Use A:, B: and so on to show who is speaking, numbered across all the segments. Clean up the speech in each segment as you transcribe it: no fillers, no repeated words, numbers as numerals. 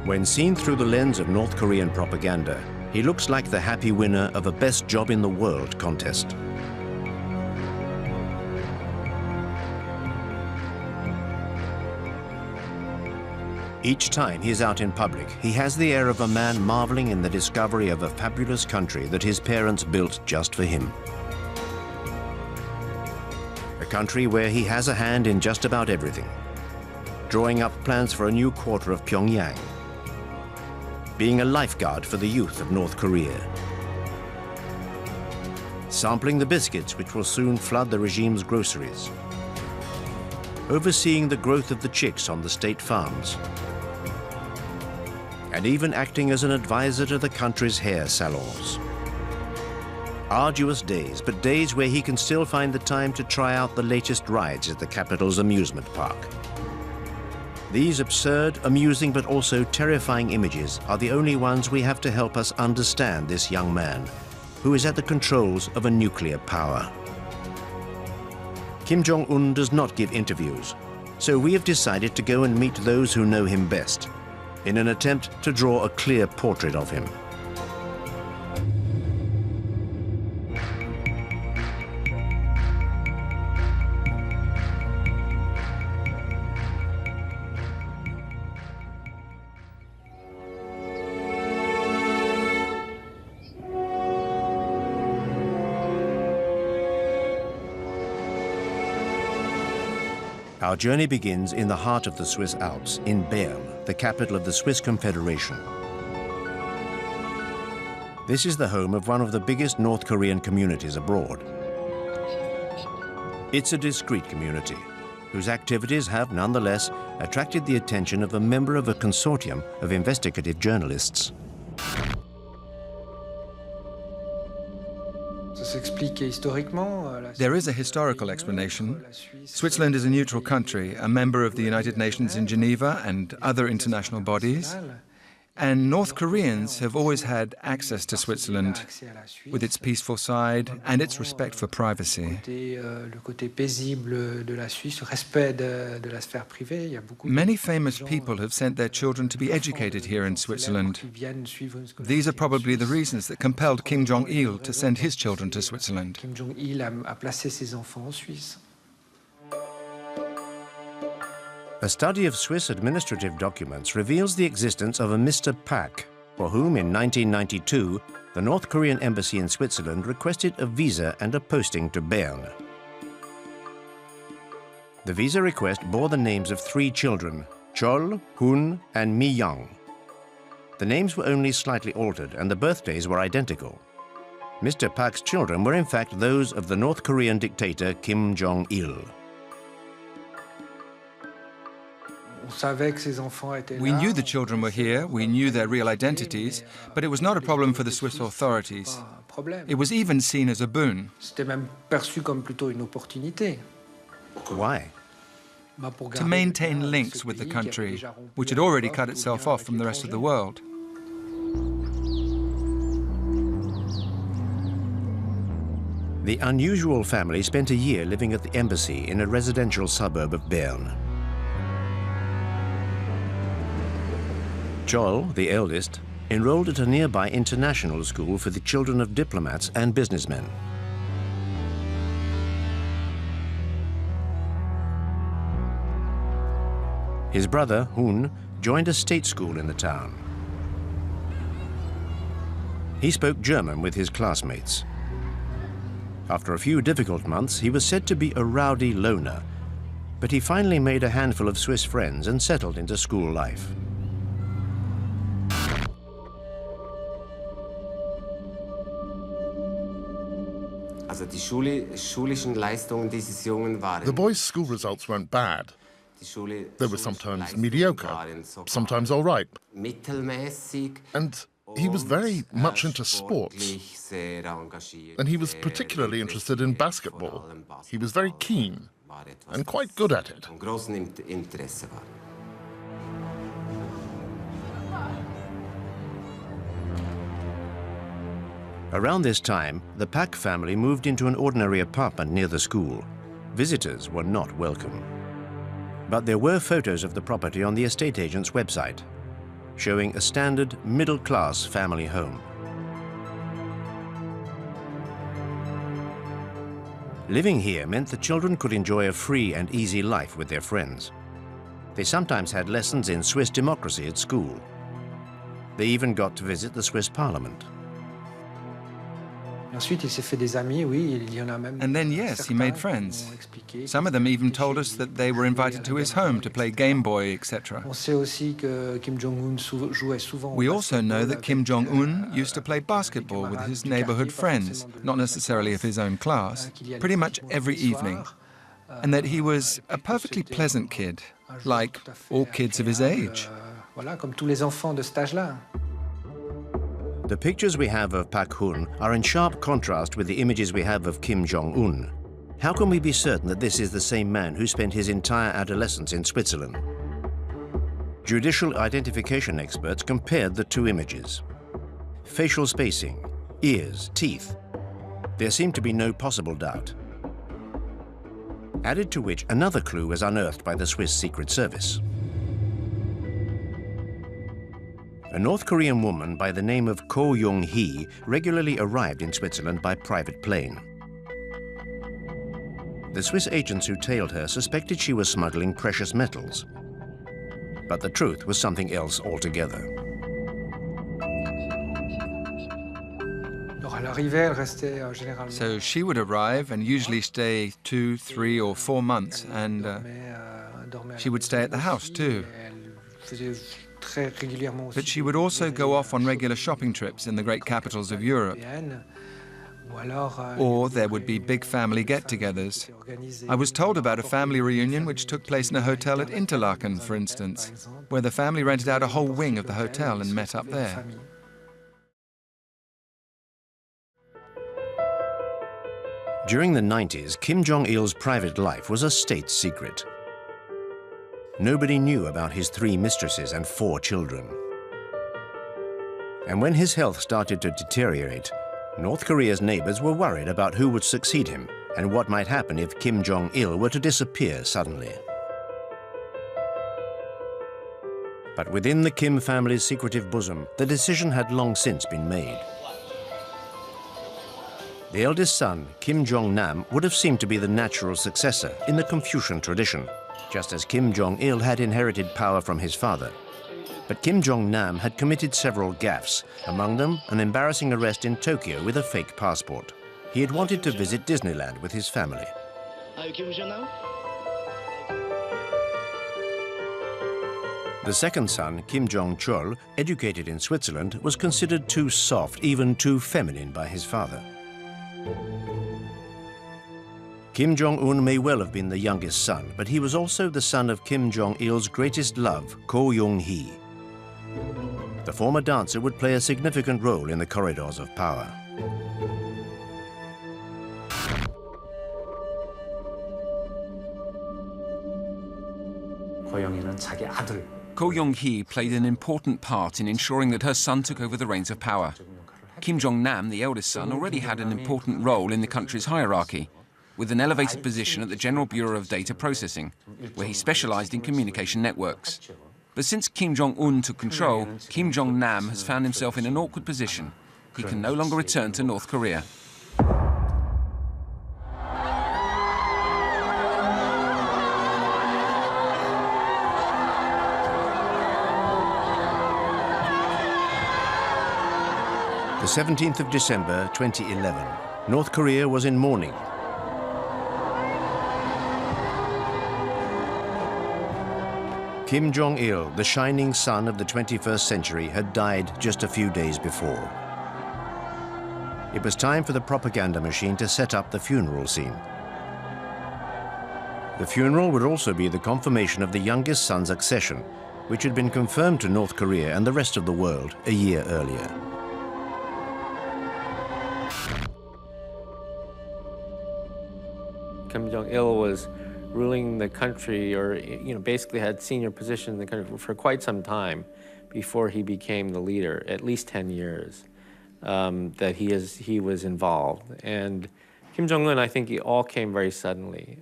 A: When seen through the lens of North Korean propaganda, he looks like the happy winner of a Best Job in the World contest. Each time he is out in public, he has the air of a man marveling in the discovery of a fabulous country that his parents built just for him. A country where he has a hand in just about everything. Drawing up plans for a new quarter of Pyongyang. Being a lifeguard for the youth of North Korea. Sampling the biscuits which will soon flood the regime's groceries. Overseeing the growth of the chicks on the state farms. And even acting as an advisor to the country's hair salons. Arduous days, but days where he can still find the time to try out the latest rides at the capital's amusement park. These absurd, amusing, but also terrifying images are the only ones we have to help us understand this young man, who is at the controls of a nuclear power. Kim Jong-un does not give interviews, so we have decided to go and meet those who know him best, in an attempt to draw a clear portrait of him. Our journey begins in the heart of the Swiss Alps, in Bern, the capital of the Swiss Confederation. This is the home of one of the biggest North Korean communities abroad. It's a discreet community, whose activities have nonetheless attracted the attention of a member of a consortium of investigative journalists.
B: There is a historical explanation. Switzerland is a neutral country, a member of the United Nations in Geneva and other international bodies. And North Koreans have always had access to Switzerland, with its peaceful side and its respect for privacy. Many famous people have sent their children to be educated here in Switzerland. These are probably the reasons that compelled Kim Jong-il to send his children to Switzerland.
A: A study of Swiss administrative documents reveals the existence of a Mr. Pak, for whom in 1992 the North Korean embassy in Switzerland requested a visa and a posting to Bern. The visa request bore the names of 3 children, Chol, Hun, and Mi Young. The names were only slightly altered and the birthdays were identical. Mr. Pak's children were in fact those of the North Korean dictator Kim Jong-il.
B: We knew the children were here, we knew their real identities, but it was not a problem for the Swiss authorities. It was even seen as a boon.
A: Why?
B: To maintain links with the country, which had already cut itself off from the rest of the world.
A: The unusual family spent a year living at the embassy in a residential suburb of Bern. Chol, the eldest, enrolled at a nearby international school for the children of diplomats and businessmen. His brother, Hun, joined a state school in the town. He spoke German with his classmates. After a few difficult months, he was said to be a rowdy loner, but he finally made a handful of Swiss friends and settled into school life.
C: The boys' school results weren't bad. They were sometimes mediocre, sometimes all right. And he was very much into sports. And he was particularly interested in basketball. He was very keen and quite good at it.
A: Around this time, the Pak family moved into an ordinary apartment near the school. Visitors were not welcome. But there were photos of the property on the estate agent's website. showing a standard middle-class family home. Living here meant the children could enjoy a free and easy life with their friends. They sometimes had lessons in Swiss democracy at school. They even got to visit the Swiss Parliament.
B: And then, yes, he made friends. Some of them even told us that they were invited to his home to play Game Boy, etc. We also know that Kim Jong-un used to play basketball with his neighborhood friends, not necessarily of his own class, pretty much every evening. And that he was a perfectly pleasant kid, like all kids of his age.
A: The pictures we have of Pak Hun are in sharp contrast with the images we have of Kim Jong-un. How can we be certain that this is the same man who spent his entire adolescence in Switzerland? Judicial identification experts compared the two images. Facial spacing, ears, teeth. There seemed to be no possible doubt. Added to which, another clue was unearthed by the Swiss Secret Service. A North Korean woman by the name of Koryõ regularly arrived in Switzerland by private plane. The Swiss agents who tailed her suspected she was smuggling precious metals. But the truth was something else altogether.
B: So she would arrive and usually stay 2, 3, or 4 months, and she would stay at the house too. But she would also go off on regular shopping trips in the great capitals of Europe. Or there would be big family get-togethers. I was told about a family reunion which took place in a hotel at Interlaken, for instance, where the family rented out a whole wing of the hotel and met up there.
A: During the 90s, Kim Jong-il's private life was a state secret. Nobody knew about his 3 mistresses and 4 children. And when his health started to deteriorate, North Korea's neighbors were worried about who would succeed him and what might happen if Kim Jong-il were to disappear suddenly. But within the Kim family's secretive bosom, the decision had long since been made. The eldest son, Kim Jong-nam, would have seemed to be the natural successor in the Confucian tradition, just as Kim Jong-il had inherited power from his father. But Kim Jong-nam had committed several gaffes, among them an embarrassing arrest in Tokyo with a fake passport. He had wanted to visit Disneyland with his family. The second son, Kim Jong-chol, educated in Switzerland, was considered too soft, even too feminine by his father. Kim Jong-un may well have been the youngest son, but he was also the son of Kim Jong-il's greatest love, Koryõ. The former dancer would play a significant role in the corridors of power.
D: Koryõ played an important part in ensuring that her son took over the reins of power. Kim Jong-nam, the eldest son, already had an important role in the country's hierarchy, with an elevated position at the General Bureau of Data Processing, where he specialized in communication networks. But since Kim Jong-un took control, Kim Jong-nam has found himself in an awkward position. He can no longer return to North Korea.
A: The 17th of December 2011, North Korea was in mourning. Kim Jong-il, the shining sun of the 21st century, had died just a few days before. It was time for the propaganda machine to set up the funeral scene. The funeral would also be the confirmation of the youngest son's accession, which had been confirmed to North Korea and the rest of the world a year earlier.
E: Kim Jong-il was ruling the country, or basically had senior position in the country for quite some time before he became the leader, at least 10 years that he was involved. And Kim Jong-un, I think it all came very suddenly.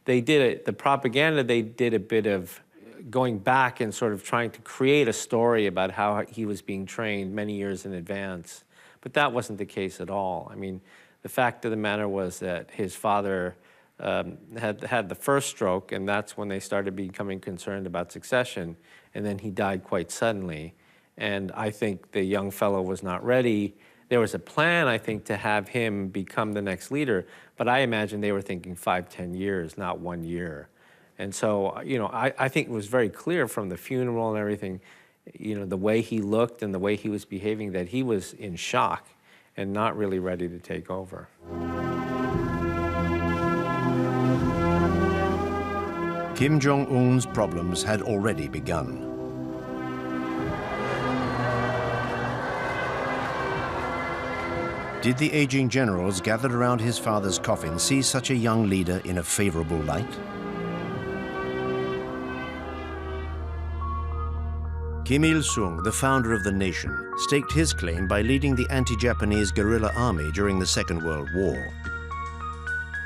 E: They did it, the propaganda, they did a bit of going back and sort of trying to create a story about how he was being trained many years in advance. But that wasn't the case at all. I mean, the fact of the matter was that his father had the first stroke, and that's when they started becoming concerned about succession, and then he died quite suddenly. And I think the young fellow was not ready. There was a plan, I think, to have him become the next leader, but I imagine they were thinking 5, 10 years, not 1 year. And so, you know, I think it was very clear from the funeral and everything, you know, the way he looked and the way he was behaving, that he was in shock and not really ready to take over.
A: Kim Jong-un's problems had already begun. Did the aging generals gathered around his father's coffin see such a young leader in a favorable light? Kim Il-sung, the founder of the nation, staked his claim by leading the anti-Japanese guerrilla army during the Second World War.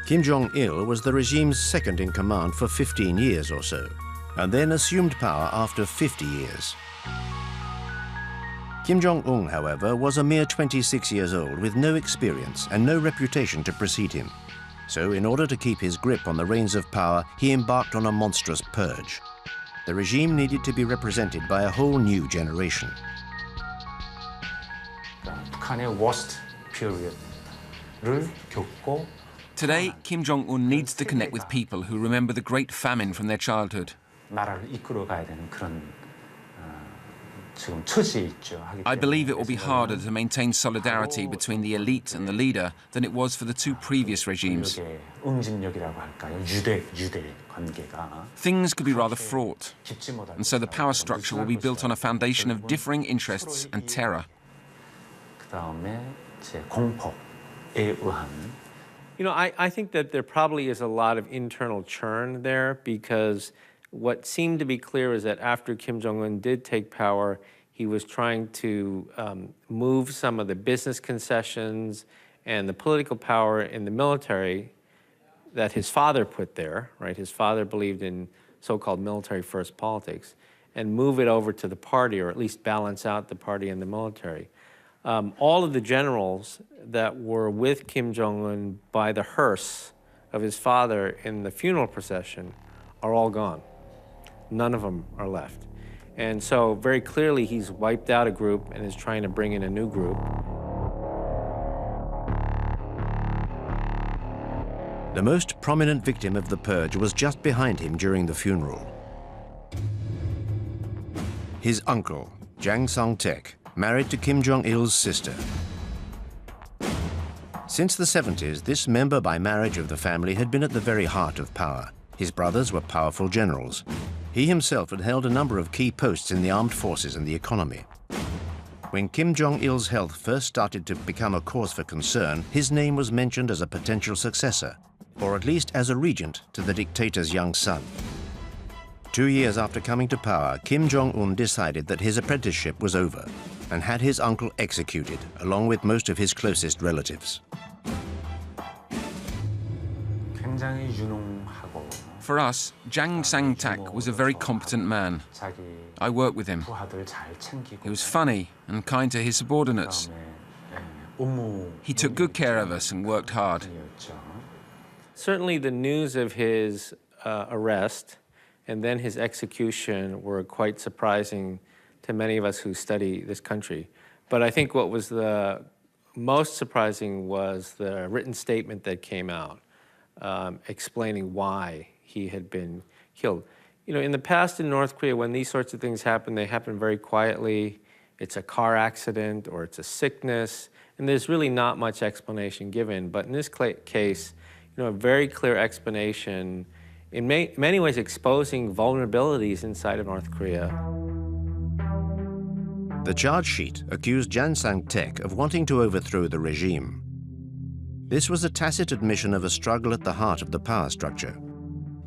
A: Kim Jong-il was the regime's second in command for 15 years or so, and then assumed power after 50 years. Kim Jong-un, however, was a mere 26 years old with no experience and no reputation to precede him. So in order to keep his grip on the reins of power, he embarked on a monstrous purge. The regime needed to be represented by a whole new generation.
F: 북한의 worst period를 겪고
D: Today, Kim Jong-un needs to connect with people who remember the great famine from their childhood.
F: 나라를 이끌어가야 되는 그런 지금 처지에 있죠.
D: I believe it will be harder to maintain solidarity between the elite and the leader than it was for the two previous regimes.
F: 응집력이라고 할까요? 유대 관계가
D: Things could be rather fraught, and so the power structure will be built on a foundation of differing interests and terror.
F: 그다음에 이제 공포에 의한.
E: You know, I think that there probably is a lot of internal churn there, because what seemed to be clear is that after Kim Jong-un did take power, he was trying to move some of the business concessions and the political power in the military that his father put there, right? His father believed in so-called military first politics, and move it over to the party, or at least balance out the party and the military. All of the generals that were with Kim Jong-un by the hearse of his father in the funeral procession are all gone. None of them are left. And so very clearly he's wiped out a group and is trying to bring in a new group.
A: The most prominent victim of the purge was just behind him during the funeral. His uncle, Jang Song-taek, married to Kim Jong-il's sister. Since the 70s, this member by marriage of the family had been at the very heart of power. His brothers were powerful generals. He himself had held a number of key posts in the armed forces and the economy. When Kim Jong-il's health first started to become a cause for concern, his name was mentioned as a potential successor, or at least as a regent to the dictator's young son. 2 years after coming to power, Kim Jong-un decided that his apprenticeship was over and had his uncle executed, along with most of his closest relatives.
F: 굉장히 유능하고
D: For us, Jang Sang-tak was a very competent man.
F: 자기
D: I worked with him.
F: 부하들 잘 챙기고
D: He was funny and kind to his subordinates.
F: 업무
D: He took good care of us and worked hard.
F: 였죠.
E: Certainly the news of his arrest and then his execution were quite surprising to many of us who study this country. But I think what was the most surprising was the written statement that came out explaining why he had been killed. You know, in the past in North Korea, when these sorts of things happen, they happen very quietly. It's a car accident or it's a sickness, and there's really not much explanation given. But in this case, you know, a very clear explanation, in many ways exposing vulnerabilities inside of North Korea.
A: The charge sheet accused Jang Sang-taek of wanting to overthrow the regime. This was a tacit admission of a struggle at the heart of the power structure.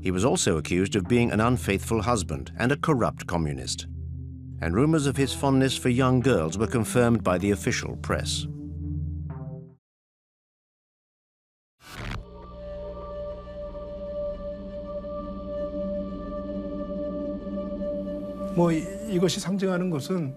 A: He was also accused of being an unfaithful husband and a corrupt communist. And rumors of his fondness for young girls were confirmed by the official press.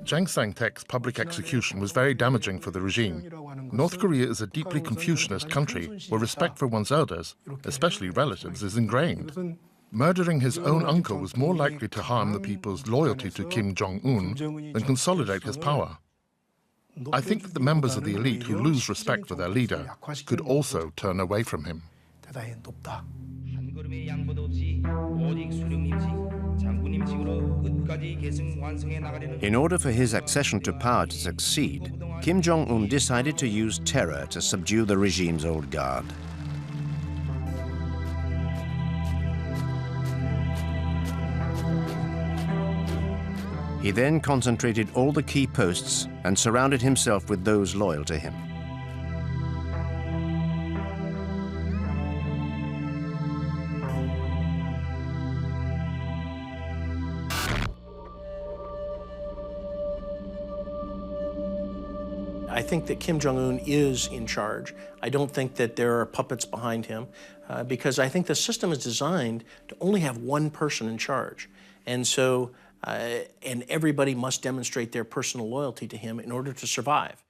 C: Jang Sang-taek's public execution was very damaging for the regime. North Korea is a deeply Confucianist country where respect for one's elders, especially relatives, is ingrained. Murdering his own uncle was more likely to harm the people's loyalty to Kim Jong-un than consolidate his power. I think that the members of the elite who lose respect for their leader could also turn away from him.
A: In order for his accession to power to succeed, Kim Jong-un decided to use terror to subdue the regime's old guard. He then concentrated all the key posts and surrounded himself with those loyal to him.
G: I think that Kim Jong-un is in charge. I don't think that there are puppets behind him because I think the system is designed to only have one person in charge. And so, and everybody must demonstrate their personal loyalty to him in order to survive.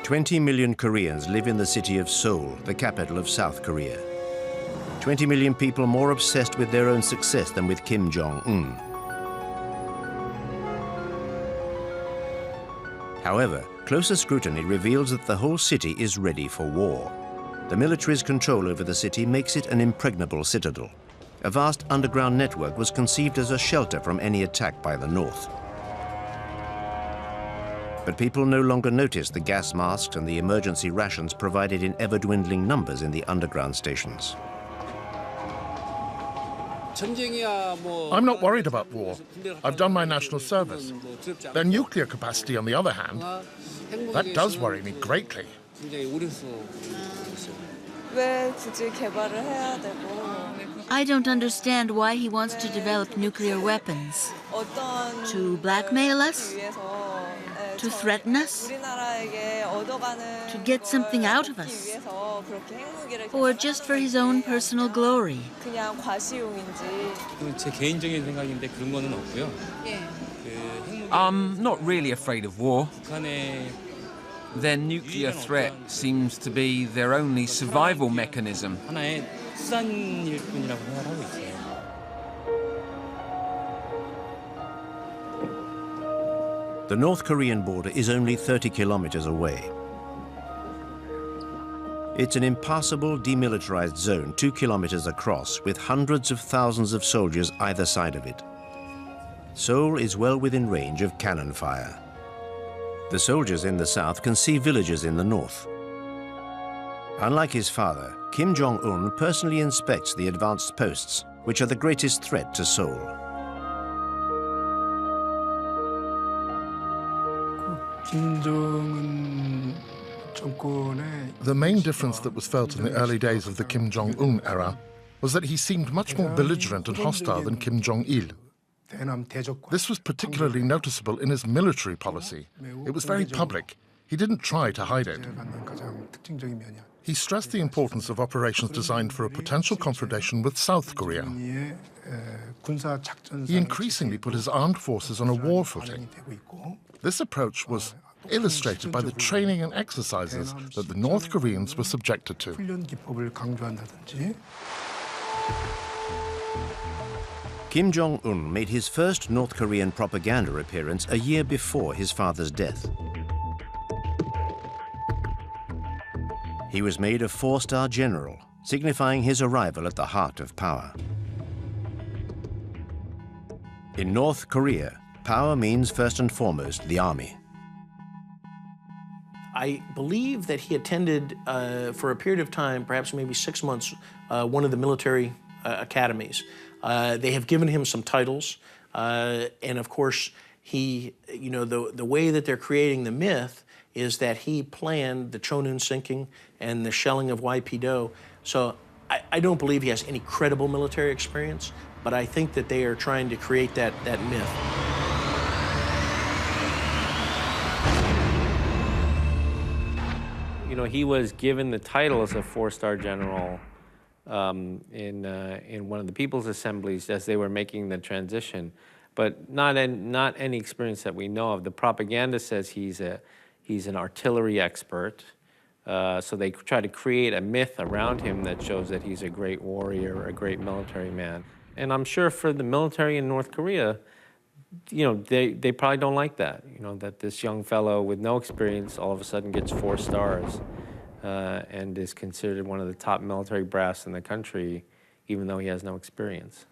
A: "20 million Koreans live in the city of Seoul, the capital of South Korea. 20 million people more obsessed with their own success than with Kim Jong-un. However, closer scrutiny reveals that the whole city is ready for war. The military's control over the city makes it an impregnable citadel. A vast underground network was conceived as a shelter from any attack by the North. But people no longer notice the gas masks and the emergency rations provided in ever-dwindling numbers in the underground stations.
C: I'm not worried about war. I've done my national service. Their nuclear capacity, on the other hand, that does worry me greatly.
H: I don't understand why he wants to develop nuclear weapons. To blackmail us? To threaten us? To get something out of us? Or just for his own personal glory?
D: I'm not really afraid of war. Their nuclear threat seems to be their only survival mechanism.
A: The North Korean border is only 30 kilometers away. It's an impassable demilitarized zone 2 kilometers across with hundreds of thousands of soldiers either side of it. Seoul is well within range of cannon fire. The soldiers in the south can see villages in the north. Unlike his father, Kim Jong-un personally inspects the advanced posts, which are the greatest threat to Seoul.
C: The main difference that was felt in the early days of the Kim Jong-un era was that he seemed much more belligerent and hostile than Kim Jong-il. This was particularly noticeable in his military policy. It was very public. He didn't try to hide it. He stressed the importance of operations designed for a potential confrontation with South Korea. He increasingly put his armed forces on a war footing. This approach was illustrated by the training and exercises that the North Koreans were subjected to.
A: Kim Jong-un made his first North Korean propaganda appearance a year before his father's death. He was made a 4-star general, signifying his arrival at the heart of power. In North Korea, power means first and foremost the army.
G: I believe that he attended, for a period of time, perhaps maybe 6 months, one of the military academies. They have given him some titles, and of course, he, you know, the way that they're creating the myth is that he planned the Chonun sinking and the shelling of YPO. So I don't believe he has any credible military experience, but I think that they are trying to create that myth.
E: You know, he was given the title as a 4-star general in one of the people's assemblies as they were making the transition, but not any experience that we know of. The propaganda says he's an artillery expert, so they try to create a myth around him that shows that he's a great warrior, a great military man. And I'm sure for the military in North Korea, you know, they probably don't like that, you know, that this young fellow with no experience all of a sudden gets 4 stars and is considered one of the top military brass in the country, even though he has no experience.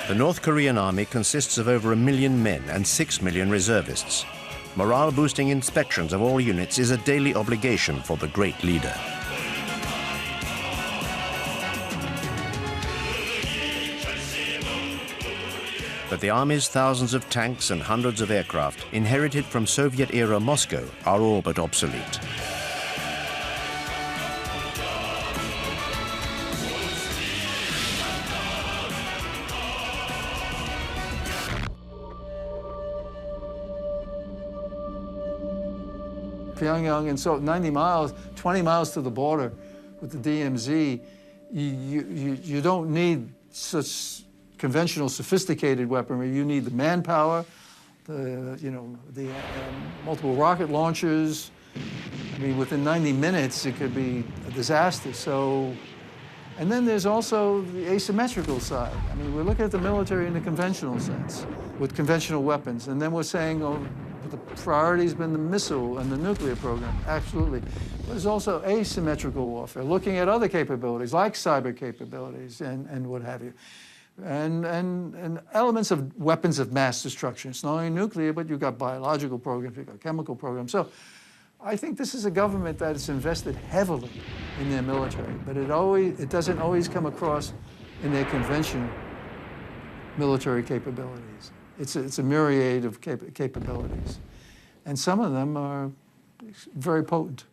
A: The North Korean army consists of over 1 million men and 6 million reservists. Morale-boosting inspections of all units is a daily obligation for the great leader. But the army's thousands of tanks and hundreds of aircraft, inherited from Soviet-era Moscow, are all but obsolete.
I: Pyongyang, and so 90 miles, 20 miles to the border with the DMZ, you don't need such conventional, sophisticated weaponry. You need the manpower, the multiple rocket launchers. I mean, within 90 minutes, it could be a disaster. So, and then there's also the asymmetrical side. I mean, we're looking at the military in the conventional sense, with conventional weapons, and then we're saying, oh, the priority's been the missile and the nuclear program, absolutely. But there's also asymmetrical warfare, looking at other capabilities, like cyber capabilities and what have you. And elements of weapons of mass destruction. It's not only nuclear, but you've got biological programs, you've got chemical programs. So I think this is a government that has invested heavily in their military, but it doesn't always come across in their conventional military capabilities. It's a myriad of capabilities. And some of them are very potent.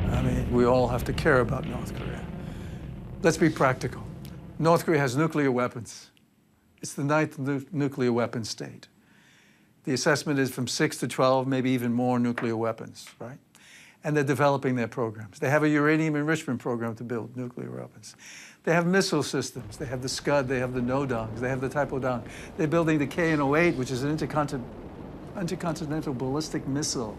I: I mean, we all have to care about North Korea. Let's be practical. North Korea has nuclear weapons. It's the 9th nuclear weapon state. The assessment is from 6 to 12, maybe even more nuclear weapons, right? And they're developing their programs. They have a uranium enrichment program to build nuclear weapons. They have missile systems. They have the Scud, they have the Nodongs, they have the Taepodong. They're building the KN-08, which is an intercontinental ballistic missile,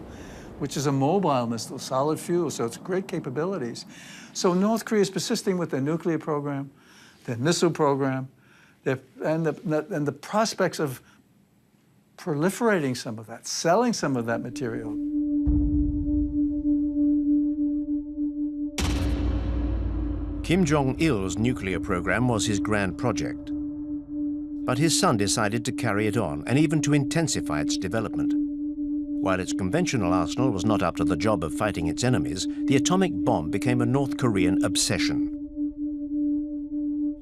I: which is a mobile missile, solid fuel, so it's great capabilities. So North Korea is persisting with their nuclear program, their missile program, and the prospects of proliferating some of that, selling some of that material.
A: Kim Jong-il's nuclear program was his grand project. But his son decided to carry it on and even to intensify its development. While its conventional arsenal was not up to the job of fighting its enemies, the atomic bomb became a North Korean obsession.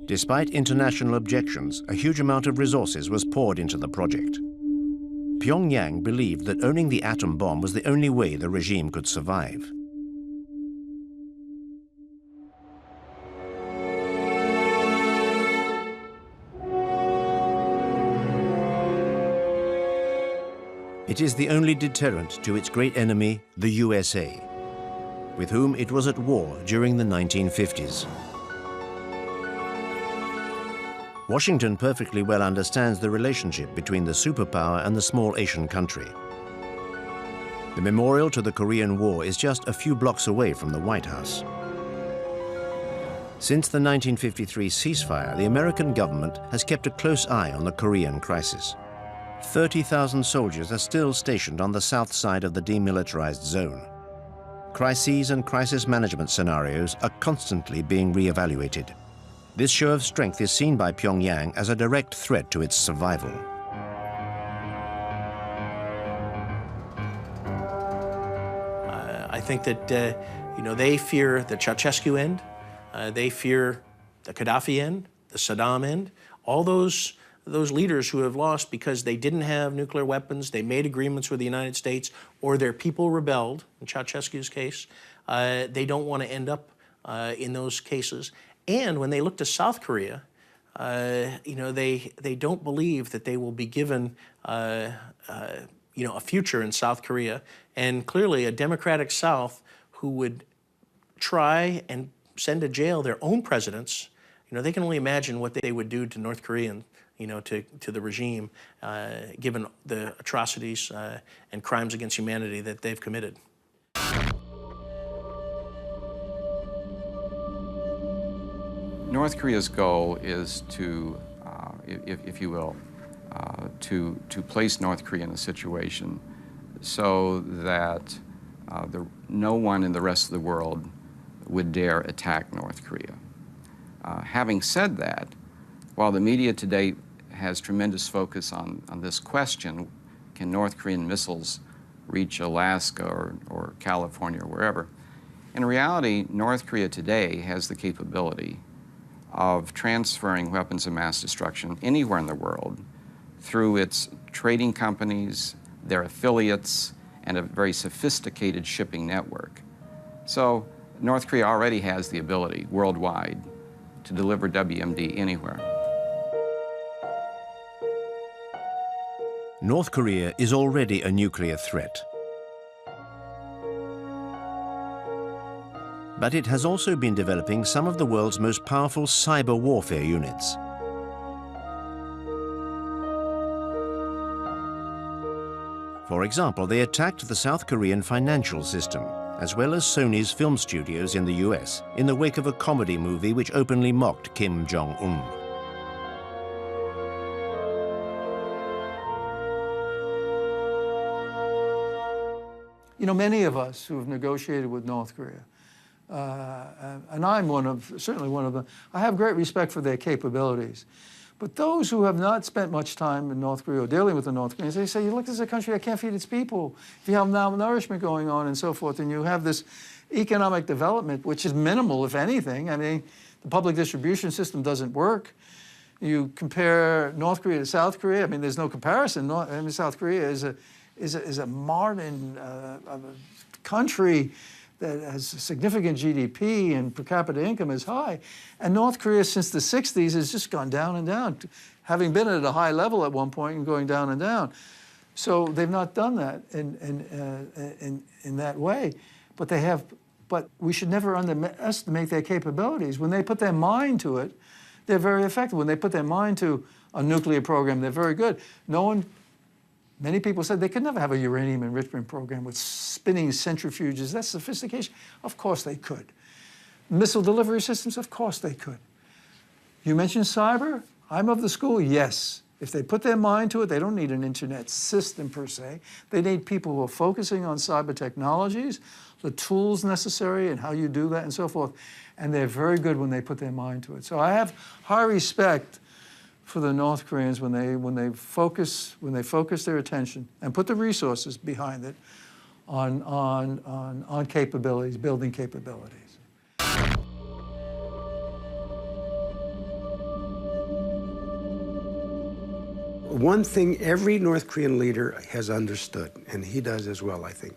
A: Despite international objections, a huge amount of resources was poured into the project. Pyongyang believed that owning the atom bomb was the only way the regime could survive. It is the only deterrent to its great enemy, the USA, with whom it was at war during the 1950s. Washington perfectly well understands the relationship between the superpower and the small Asian country. The memorial to the Korean War is just a few blocks away from the White House. Since the 1953 ceasefire, the American government has kept a close eye on the Korean crisis. 30,000 soldiers are still stationed on the south side of the demilitarized zone. Crises and crisis management scenarios are constantly being re-evaluated. This show of strength is seen by Pyongyang as a direct threat to its survival.
G: I think that, they fear the Ceausescu end, they fear the Gaddafi end, the Saddam end. All those those leaders who have lost because they didn't have nuclear weapons, they made agreements with the United States, or their people rebelled, in Ceausescu's case, they don't want to end up in those cases. And when they look to South Korea, you know, they don't believe that they will be given you know, a future in South Korea. And clearly a democratic South who would try and send to jail their own presidents, you know, they can only imagine what they would do to North Korean, you know, to the regime, given the atrocities and crimes against humanity that they've committed.
J: North Korea's goal is to, if you will, to place North Korea in a situation so that no one in the rest of the world would dare attack North Korea. Having said that, while the media today has tremendous focus on this question, can North Korean missiles reach Alaska or California or wherever, in reality, North Korea today has the capability of transferring weapons of mass destruction anywhere in the world through its trading companies, their affiliates, and a very sophisticated shipping network. So North Korea already has the ability worldwide to deliver WMD anywhere.
A: North Korea is already a nuclear threat. But it has also been developing some of the world's most powerful cyber warfare units. For example, they attacked the South Korean financial system, as well as Sony's film studios in the US, in the wake of a comedy movie which openly mocked Kim Jong-un.
I: You know, many of us who have negotiated with North Korea, and I'm certainly one of them, I have great respect for their capabilities. But those who have not spent much time in North Korea or dealing with the North Koreans, they say, you look, this is a country that can't feed its people. If you have malnourishment going on and so forth, and you have this economic development, which is minimal, if anything. I mean, the public distribution system doesn't work. You compare North Korea to South Korea, I mean, there's no comparison. I mean, South Korea is a modern country that has a significant GDP and per capita income is high. And North Korea, since the 60s, has just gone down and down, having been at a high level at one point and going down and down. So they've not done that in that way. But they have. But we should never underestimate their capabilities. When they put their mind to it, they're very effective. When they put their mind to a nuclear program, they're very good. Many people said they could never have a uranium enrichment program with spinning centrifuges. That's sophistication. Of course they could. Missile delivery systems, of course they could. You mentioned cyber. I'm of the school, yes. If they put their mind to it, they don't need an internet system per se. They need people who are focusing on cyber technologies, the tools necessary and how you do that and so forth. And they're very good when they put their mind to it. So I have high respect for the North Koreans when they focus their attention and put the resources behind it on capabilities, building capabilities.
K: One thing every North Korean leader has understood, and he does as well, I think,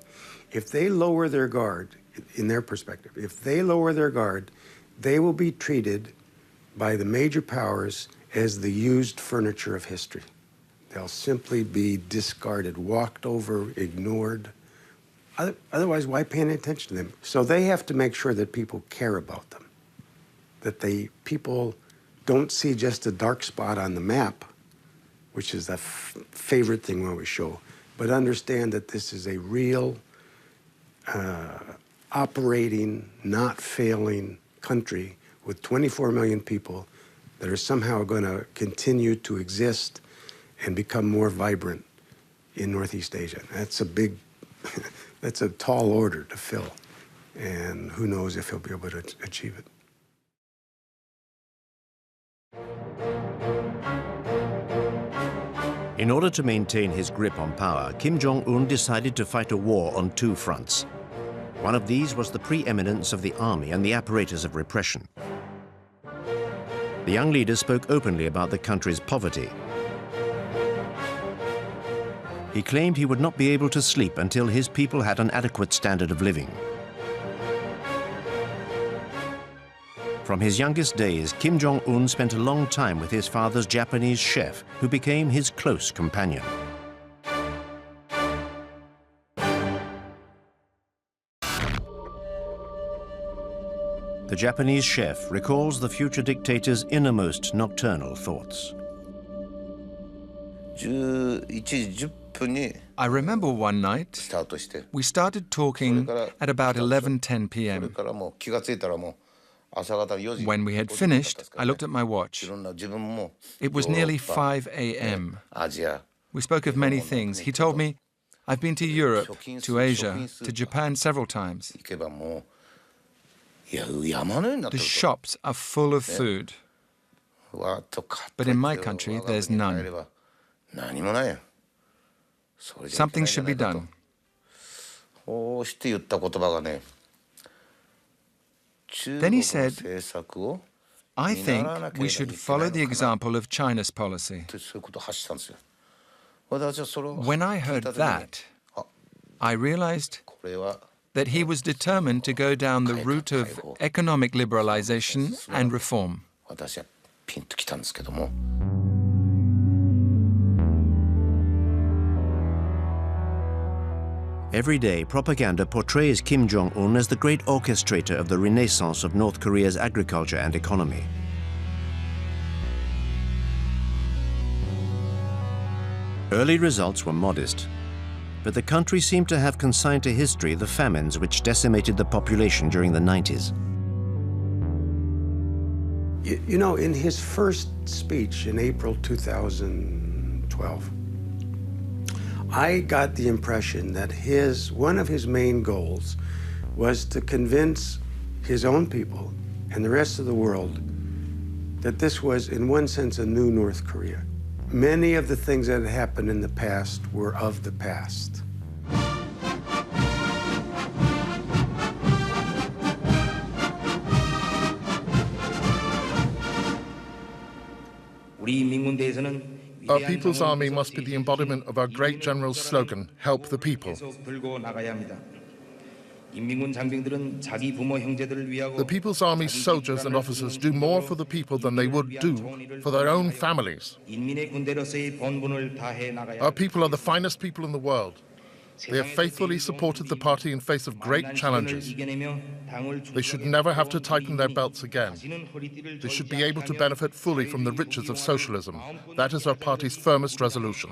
K: if they lower their guard, in their perspective, if they lower their guard, they will be treated by the major powers as the used furniture of history. They'll simply be discarded, walked over, ignored. Otherwise, why pay any attention to them? So they have to make sure that people care about them, that people don't see just a dark spot on the map, which is the favorite thing we always show, but understand that this is a real, operating, not failing country with 24 million people that are somehow going to continue to exist and become more vibrant in Northeast Asia. That's a big, that's a tall order to fill. And who knows if he'll be able to achieve it.
A: In order to maintain his grip on power, Kim Jong-un decided to fight a war on two fronts. One of these was the preeminence of the army and the apparatus of repression. The young leader spoke openly about the country's poverty He claimed he would not be able to sleep until his people had an adequate standard of living. From his youngest days, Kim Jong-un spent a long time with his father's Japanese chef, who became his close companion. The Japanese chef recalls the future dictator's innermost nocturnal thoughts.
B: I remember one night we started talking at about 11:10 p.m. When we had finished, I looked at my watch. It was nearly 5 a.m. We spoke of many things. He told me, "I've been to Europe, to Asia, to Japan several times. The shops are full of food. But in my country, there's none. Something should be done." Then he said, "I think we should follow the example of China's policy." When I heard that, I realized that he was determined to go down the route of economic liberalization and reform.
A: Every day, propaganda portrays Kim Jong-un as the great orchestrator of the renaissance of North Korea's agriculture and economy. Early results were modest, but the country seemed to have consigned to history the famines which decimated the population during the 90s.
K: You know, in his first speech in April 2012, I got the impression that one of his main goals was to convince his own people and the rest of the world that this was, in one sense, a new North Korea. Many of the things that had happened in the past were of the past.
C: Our People's Army must be the embodiment of our great general's slogan, help the people. The People's Army's soldiers and officers do more for the people than they would do for their own families. Our people are the finest people in the world. They have faithfully supported the party in face of great challenges. They should never have to tighten their belts again. They should be able to benefit fully from the riches of socialism. That is our party's firmest resolution.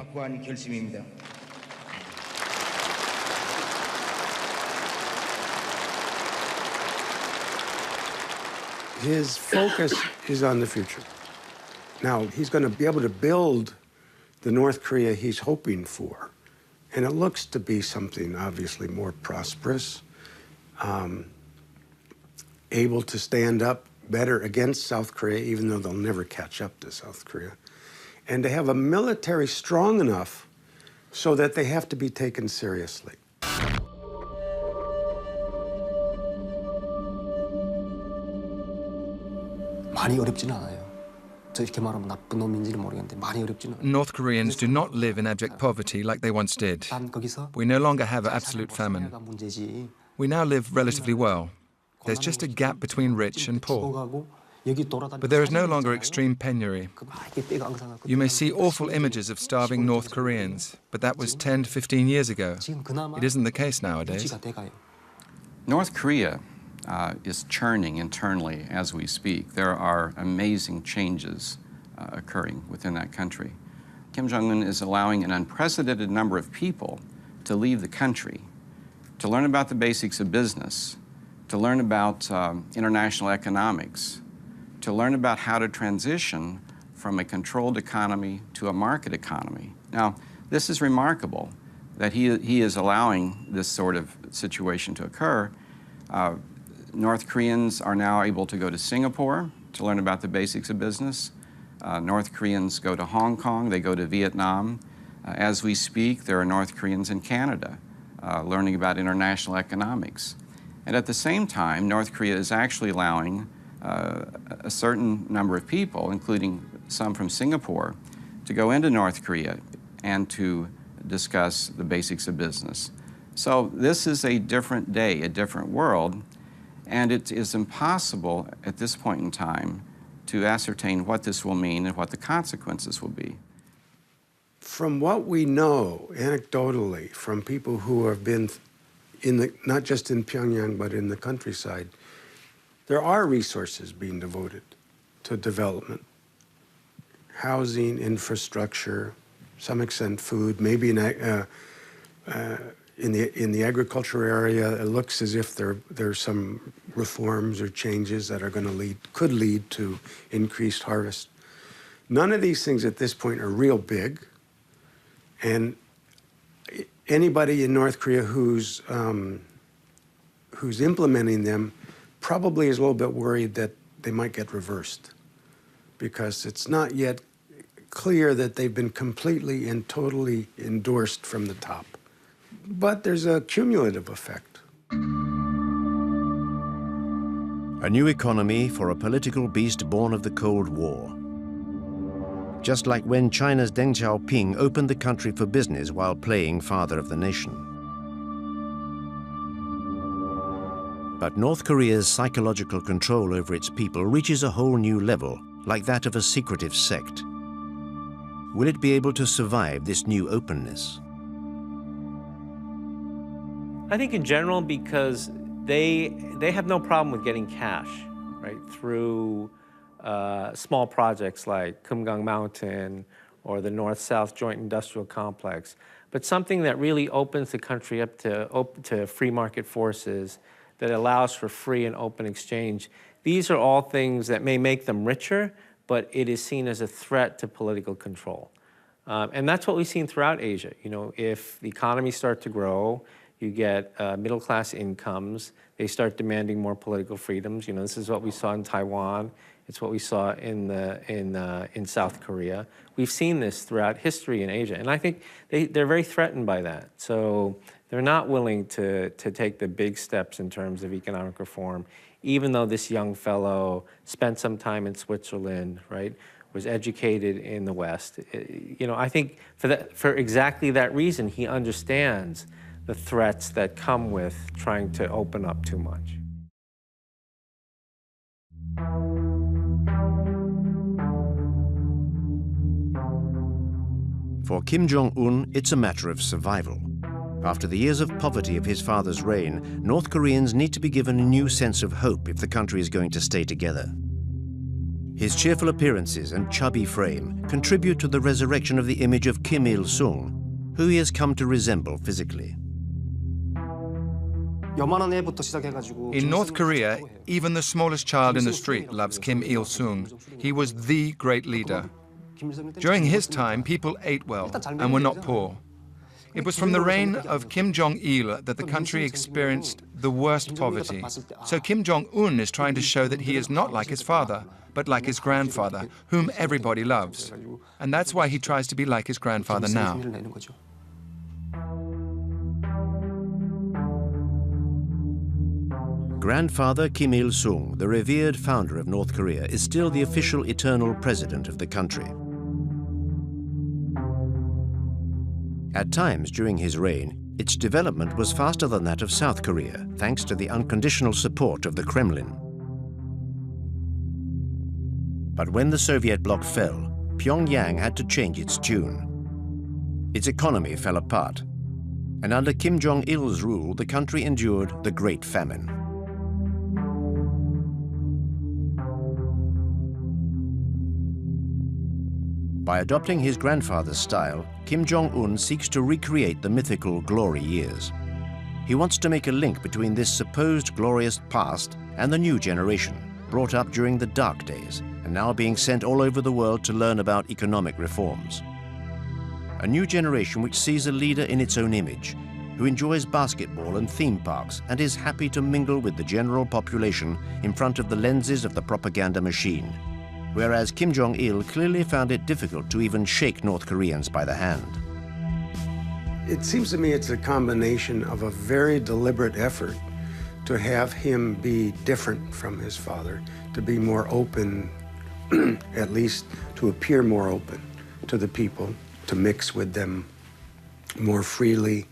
K: His focus is on the future. Now, he's going to be able to build the North Korea he's hoping for. And it looks to be something obviously more prosperous, able to stand up better against South Korea, even though they'll never catch up to South Korea, and to have a military strong enough so that they have to be taken seriously.
B: North Koreans do not live in abject poverty like they once did. We no longer have absolute famine. We now live relatively well. There's just a gap between rich and poor. But there is no longer extreme penury. You may see awful images of starving North Koreans, but that was 10 to 15 years ago. It isn't the case nowadays.
J: North Korea is churning internally as we speak. There are amazing changes occurring within that country. Kim Jong-un is allowing an unprecedented number of people to leave the country, to learn about the basics of business, to learn about international economics, to learn about how to transition from a controlled economy to a market economy. Now, this is remarkable that he is allowing this sort of situation to occur. North Koreans are now able to go to Singapore to learn about the basics of business. North Koreans go to Hong Kong, they go to Vietnam. As we speak, there are North Koreans in Canada learning about international economics. And at the same time, North Korea is actually allowing a certain number of people, including some from Singapore, to go into North Korea and to discuss the basics of business. So this is a different day, a different world, and it is impossible at this point in time to ascertain what this will mean and what the consequences will be.
K: From what we know anecdotally from people who have been not just in Pyongyang, but in the countryside, there are resources being devoted to development. Housing, infrastructure, some extent food, maybe in the agriculture area, it looks as if there's some reforms or changes that are could lead to increased harvest. None of these things at this point are real big, and anybody in North Korea who's implementing them probably is a little bit worried that they might get reversed, because it's not yet clear that they've been completely and totally endorsed from the top. But there's a cumulative effect.
A: A new economy for a political beast born of the Cold War. Just like when China's Deng Xiaoping opened the country for business while playing father of the nation. But North Korea's psychological control over its people reaches a whole new level, like that of a secretive sect. Will it be able to survive this new openness?
E: I think in general, because they have no problem with getting cash, right, through small projects like Kumgang Mountain or the North-South Joint Industrial Complex, but something that really opens the country up to free market forces, that allows for free and open exchange. These are all things that may make them richer, but it is seen as a threat to political control. And that's what we've seen throughout Asia. You know, if the economies start to grow, you get middle-class incomes, they start demanding more political freedoms. You know, this is what we saw in Taiwan. It's what we saw in South Korea. We've seen this throughout history in Asia, and I think they're very threatened by that. So they're not willing to take the big steps in terms of economic reform, even though this young fellow spent some time in Switzerland, right, was educated in the West. You know, I think for exactly that reason, he understands the threats that come with trying to open up too much.
A: For Kim Jong-un, it's a matter of survival. After the years of poverty of his father's reign, North Koreans need to be given a new sense of hope if the country is going to stay together. His cheerful appearances and chubby frame contribute to the resurrection of the image of Kim Il-sung, who he has come to resemble physically.
B: In North Korea, even the smallest child in the street loves Kim Il-sung. He was the great leader. During his time, people ate well and were not poor. It was from the reign of Kim Jong-il that the country experienced the worst poverty. So Kim Jong-un is trying to show that he is not like his father, but like his grandfather, whom everybody loves. And that's why he tries to be like his grandfather now.
A: Grandfather Kim Il-sung, the revered founder of North Korea, is still the official eternal president of the country. At times during his reign, its development was faster than that of South Korea, thanks to the unconditional support of the Kremlin. But when the Soviet bloc fell, Pyongyang had to change its tune. Its economy fell apart, and under Kim Jong-il's rule, the country endured the Great Famine. By adopting his grandfather's style, Kim Jong-un seeks to recreate the mythical glory years. He wants to make a link between this supposed glorious past and the new generation, brought up during the dark days and now being sent all over the world to learn about economic reforms. A new generation which sees a leader in its own image, who enjoys basketball and theme parks and is happy to mingle with the general population in front of the lenses of the propaganda machine. Whereas Kim Jong-il clearly found it difficult to even shake North Koreans by the hand.
K: It seems to me it's a combination of a very deliberate effort to have him be different from his father, to be more open, at least to appear more open to the people, to mix with them, more freely.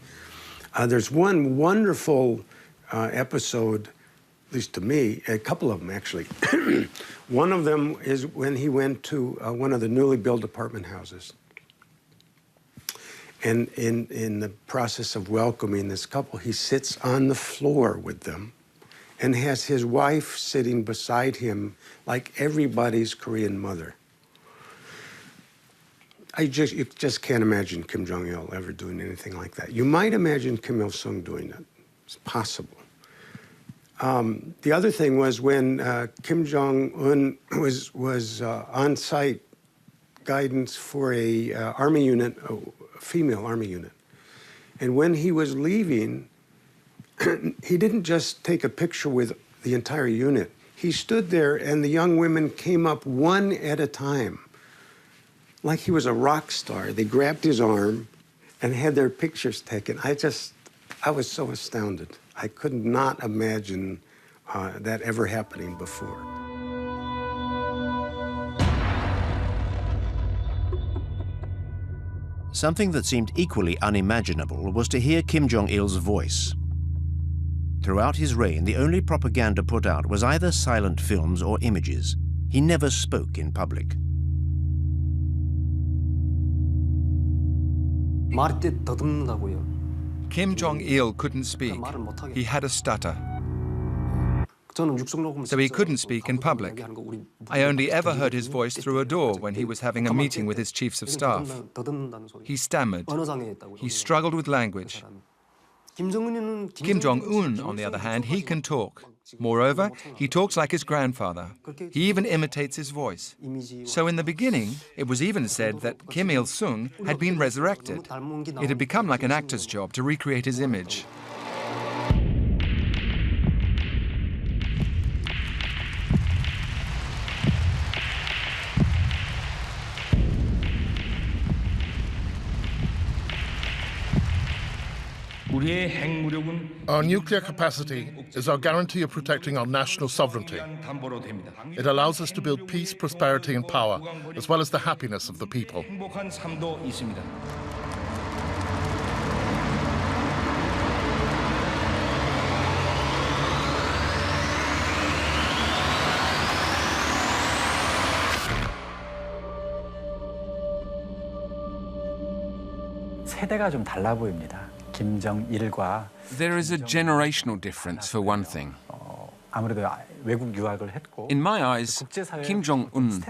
K: There's one wonderful episode, at least to me, a couple of them actually. One of them is when he went to one of the newly built apartment houses. And in the process of welcoming this couple, he sits on the floor with them and has his wife sitting beside him like everybody's Korean mother. You just can't imagine Kim Jong-il ever doing anything like that. You might imagine Kim Il-sung doing it. It's possible. The other thing was when Kim Jong-un was on site guidance for a army unit, a female army unit. And when he was leaving, he didn't just take a picture with the entire unit. He stood there and the young women came up one at a time, like he was a rock star. They grabbed his arm and had their pictures taken. I was so astounded. I could not imagine that ever happening before.
A: Something that seemed equally unimaginable was to hear Kim Jong-il's voice. Throughout his reign, the only propaganda put out was either silent films or images. He never spoke in public.
B: Kim Jong-il couldn't speak. He had a stutter. So he couldn't speak in public. I only ever heard his voice through a door when he was having a meeting with his chiefs of staff. He stammered. He struggled with language. Kim Jong-un, on the other hand, he can talk. Moreover, he talks like his grandfather. He even imitates his voice. So in the beginning, it was even said that Kim Il-sung had been resurrected. It had become like an actor's job to recreate his image.
C: Our nuclear capacity is our guarantee of protecting our national sovereignty. It allows us to build peace, prosperity, and power, as well as the happiness of the people.
L: 세대가 좀 달라 보입니다. 김정일과
D: There is a generational difference, for one thing.
L: 아무래도 외국 유학을 했고
D: In my eyes, Kim Jong-un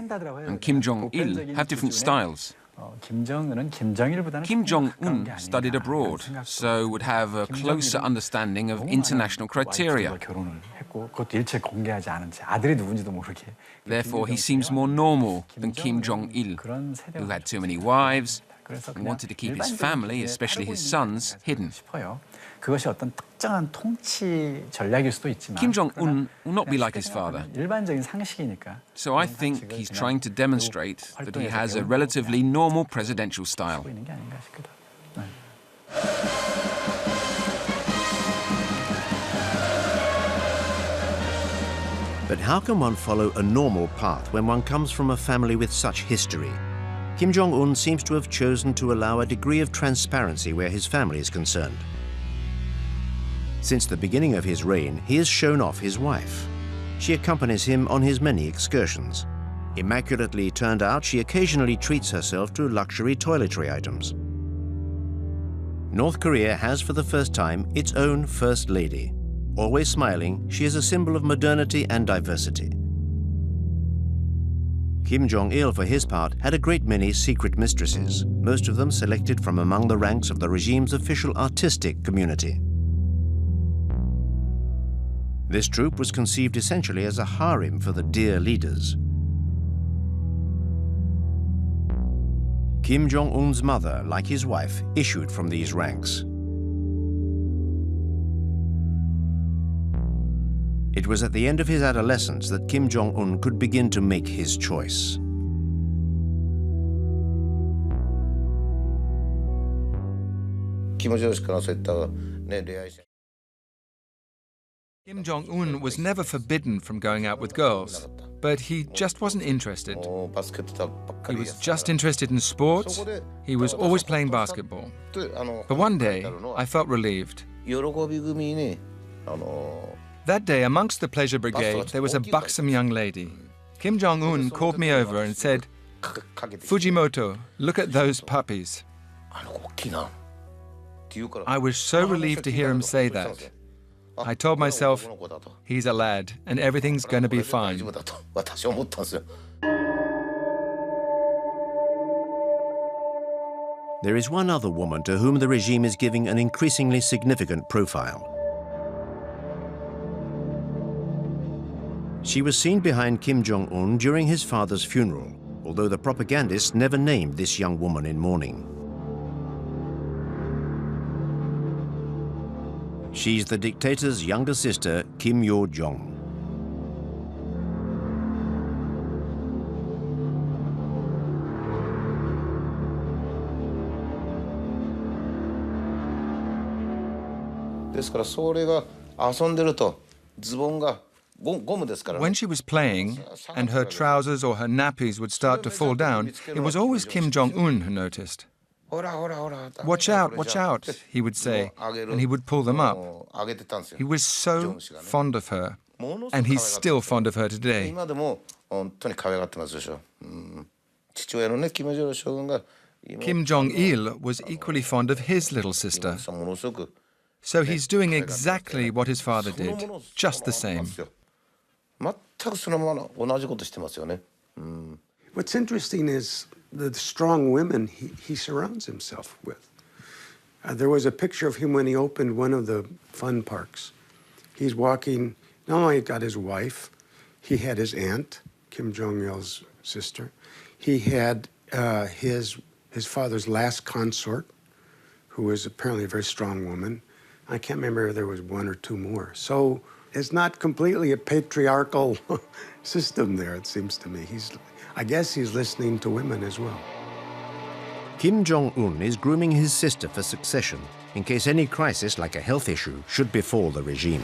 D: and Kim Jong-il have different styles.
L: 김정은은 김정일보다는
D: Kim Jong-un studied abroad, so would have a closer understanding of international criteria.
L: 결혼을 했고 그것도 일체 공개하지 않은 채 아들이 누군지도 모르게.
D: Therefore, he seems more normal than Kim Jong-il, who had too many wives and wanted to keep his family, especially his sons, hidden.
L: 그것이 어떤 특정한 통치 전략일 수도 있지만
D: Kim Jong-un will not be like his father.
L: 일반적인 상식이니까.
D: So I think he's trying to demonstrate that he has a relatively normal presidential style.
L: 있는 게 아닌가 싶기도.
A: But how can one follow a normal path when one comes from a family with such history? Kim Jong-un seems to have chosen to allow a degree of transparency where his family is concerned. Since the beginning of his reign, he has shown off his wife. She accompanies him on his many excursions. Immaculately turned out, she occasionally treats herself to luxury toiletry items. North Korea has for the first time its own First Lady. Always smiling, she is a symbol of modernity and diversity. Kim Jong-il, for his part, had a great many secret mistresses, most of them selected from among the ranks of the regime's official artistic community. This troupe was conceived essentially as a harem for the dear leaders. Kim Jong-un's mother, like his wife, issued from these ranks. It was at the end of his adolescence that Kim Jong-un could begin to make his choice.
B: Kim Jong-un was never forbidden from going out with girls, but he just wasn't interested. He was just interested in sports. He was always playing basketball. But one day, I felt relieved. That day, amongst the pleasure brigade, there was a buxom young lady. Kim Jong-un called me over and said, "Fujimoto, look at those puppies." I was so relieved to hear him say that. I told myself, he's a lad, and everything's going to be fine.
A: There is one other woman to whom the regime is giving an increasingly significant profile. She was seen behind Kim Jong-un during his father's funeral, although the propagandists never named this young woman in mourning. She's the dictator's younger sister, Kim Yo-jong.
B: When she was playing, and her trousers or her nappies would start to fall down, it was always Kim Jong-un who noticed. "Watch out," he would say, and he would pull them up. He was so fond of her, and he's still fond of her today. Kim Jong-il was equally fond of his little sister. So he's doing exactly what his father did, just the same.
K: What's interesting is the strong women he surrounds himself with. There was a picture of him when he opened one of the fun parks. He's walking, not only got his wife, he had his aunt, Kim Jong-il's sister. He had his father's last consort, who was apparently a very strong woman. I can't remember if there was one or two more. So it's not completely a patriarchal system there, it seems to me. I guess he's listening to women as well.
A: Kim Jong-un is grooming his sister for succession in case any crisis like a health issue should befall the regime.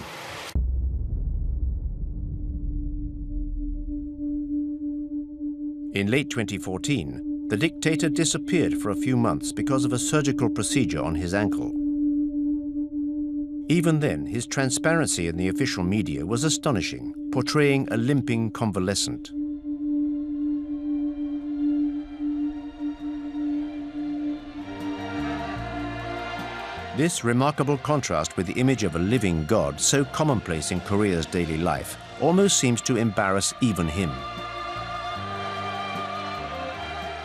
A: In late 2014, the dictator disappeared for a few months because of a surgical procedure on his ankle. Even then, his transparency in the official media was astonishing, portraying a limping convalescent. This remarkable contrast with the image of a living god, so commonplace in Korea's daily life, almost seems to embarrass even him.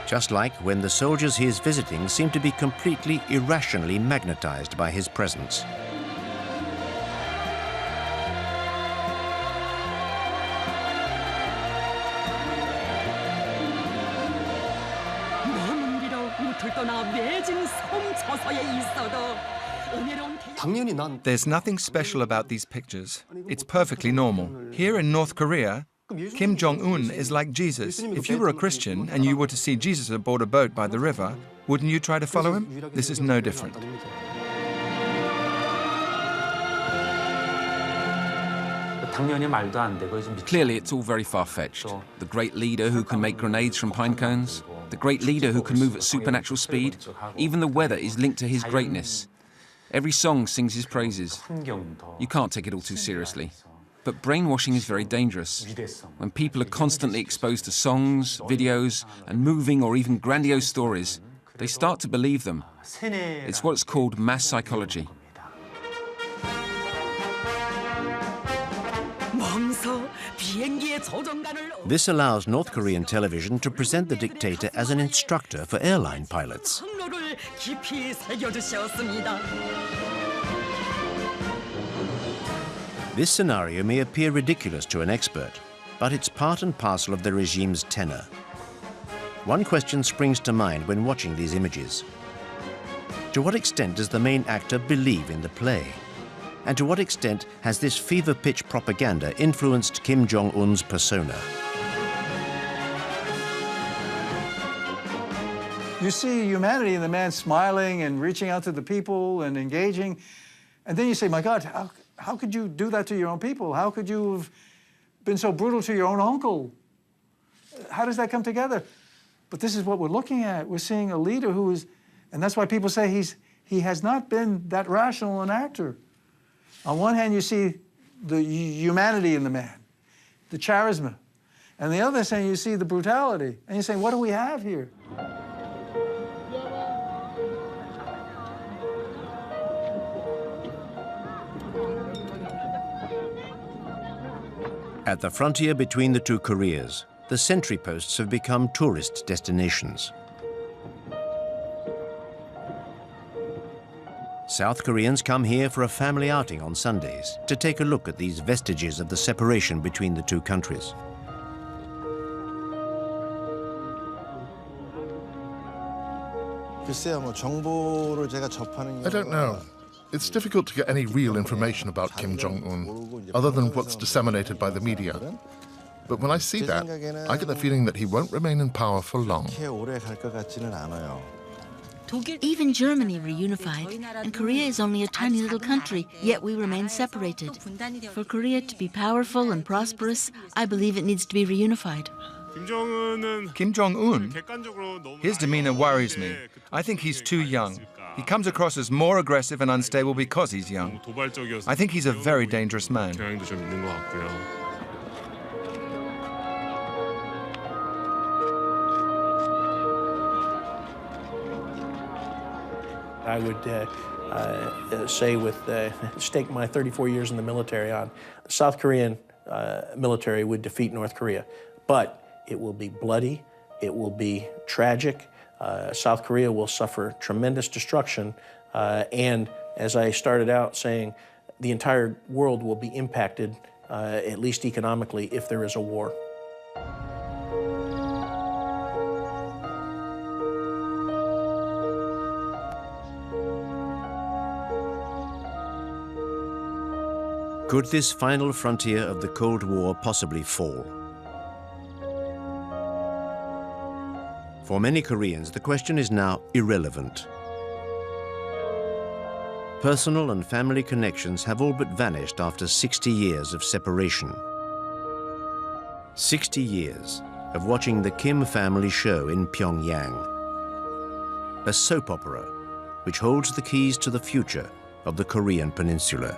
A: Just like when the soldiers he is visiting seem to be completely irrationally magnetized by his presence.
B: There's nothing special about these pictures. It's perfectly normal. Here in North Korea, Kim Jong-un is like Jesus. If you were a Christian and you were to see Jesus aboard a boat by the river, wouldn't you try to follow him? This is no different.
D: Clearly, it's all very far-fetched. The great leader who can make grenades from pine cones, the great leader who can move at supernatural speed, even the weather is linked to his greatness. Every song sings his praises. You can't take it all too seriously. But brainwashing is very dangerous. When people are constantly exposed to songs, videos, and moving or even grandiose stories, they start to believe them. It's what's called mass psychology.
A: This allows North Korean television to present the dictator as an instructor for airline pilots. This scenario may appear ridiculous to an expert, but it's part and parcel of the regime's tenor. One question springs to mind when watching these images. To what extent does the main actor believe in the play? And to what extent has this fever-pitch propaganda influenced Kim Jong-un's persona?
I: You see humanity in the man smiling and reaching out to the people and engaging, and then you say, my God, how could you do that to your own people? How could you have been so brutal to your own uncle? How does that come together? But this is what we're looking at. We're seeing a leader who is, and that's why people say he has not been that rational an actor. On one hand, you see the humanity in the man, the charisma. And the other hand, you see the brutality. And you say, what do we have here?
A: At the frontier between the two Koreas, the sentry posts have become tourist destinations. South Koreans come here for a family outing on Sundays to take a look at these vestiges of the separation between the two countries.
C: I don't know. It's difficult to get any real information about Kim Jong-un, other than what's disseminated by the media. But when I see that, I get the feeling that he won't remain in power for long.
H: Even Germany reunified, and Korea is only a tiny little country, yet we remain separated. For Korea to be powerful and prosperous, I believe it needs to be reunified.
B: Kim Jong-un, his demeanor worries me. I think he's too young. He comes across as more aggressive and unstable because he's young. I think he's a very dangerous man.
G: I would say stake my 34 years in the military on the South Korean military would defeat North Korea. But it will be bloody, it will be tragic. South Korea will suffer tremendous destruction, and as I started out saying, the entire world will be impacted, at least economically, if there is a war.
A: Could this final frontier of the Cold War possibly fall? For many Koreans, the question is now irrelevant. Personal and family connections have all but vanished after 60 years of separation. 60 years of watching the Kim family show in Pyongyang, a soap opera which holds the keys to the future of the Korean Peninsula.